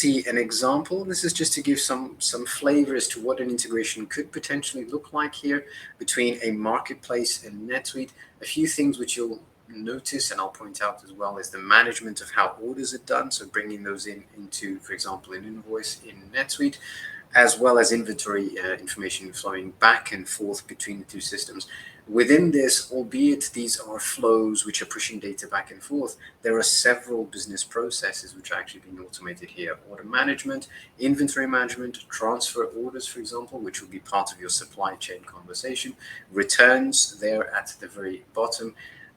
see an example. This is just to give some flavor as to what an integration could potentially look like here between a marketplace and NetSuite. A few things which you'll notice, and I'll point out as well, is the management of how orders are done. So bringing those into, for example, an invoice in NetSuite, as well as inventory information flowing back and forth between the two systems. Within this, albeit these are flows which are pushing data back and forth, there are several business processes which are actually being automated here. Order management, inventory management, transfer orders, for example, which will be part of your supply chain conversation, returns there at the very bottom,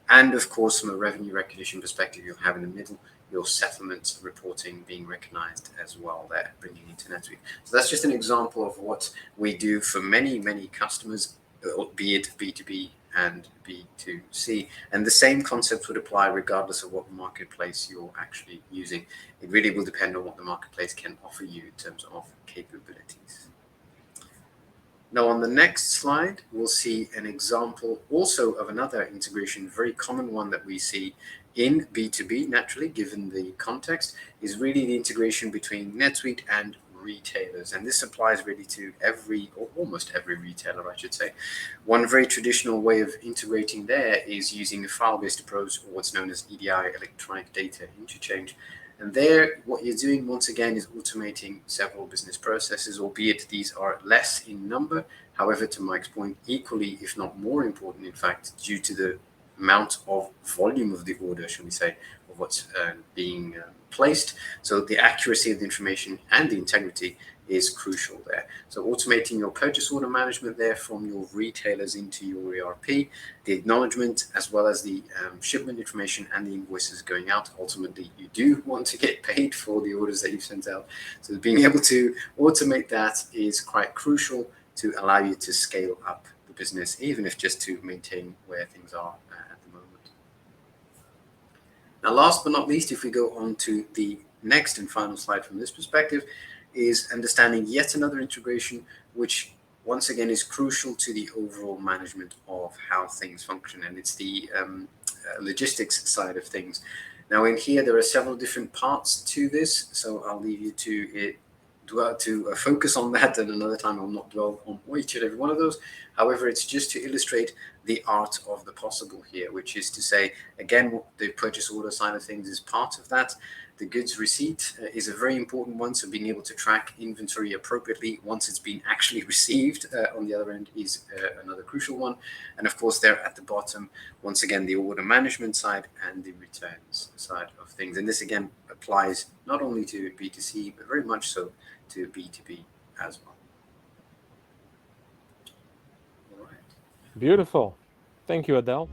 and of course, from a revenue recognition perspective, you'll have in the middle your settlement reporting being recognized as well there, bringing into NetSuite. So that's just an example of what we do for many, many customers, be it B2B and B2C. And the same concept would apply regardless of what marketplace you're actually using. It really will depend on what the marketplace can offer you in terms of capabilities. Now, on the next slide, we'll see an example also of another integration, very common one that we see in B2B, naturally, given the context, is really the integration between NetSuite and retailers. And this applies really to every, or almost every retailer, I should say. One very traditional way of integrating there is using a file-based approach, or what's known as EDI, electronic data interchange. And there, what you're doing, once again, is automating several business processes, albeit these are less in number. However, to Mike's point, equally, if not more important, in fact, due to the amount of volume of the order, shall we say, of what's being placed. So the accuracy of the information and the integrity is crucial there. So automating your purchase order management there from your retailers into your ERP, the acknowledgement as well as the shipment information and the invoices going out. Ultimately, you do want to get paid for the orders that you've sent out. So being able to automate that is quite crucial to allow you to scale up the business, even if just to maintain where things are at the moment. Now, last but not least, if we go on to the next and final slide from this perspective, is understanding yet another integration, which once again is crucial to the overall management of how things function, and it's the logistics side of things. Now, in here, there are several different parts to this, so I'll leave you to focus on that, and another time I'll not dwell on each and every one of those. However, it's just to illustrate the art of the possible here, which is to say, again, the purchase order side of things is part of that. The goods receipt is a very important one, so being able to track inventory appropriately once it's been actually received on the other end is another crucial one. And of course, there at the bottom, once again, the order management side and the returns side of things. And this again applies not only to B2C, but very much so to B2B as well. All right. Beautiful. Thank you, Adele.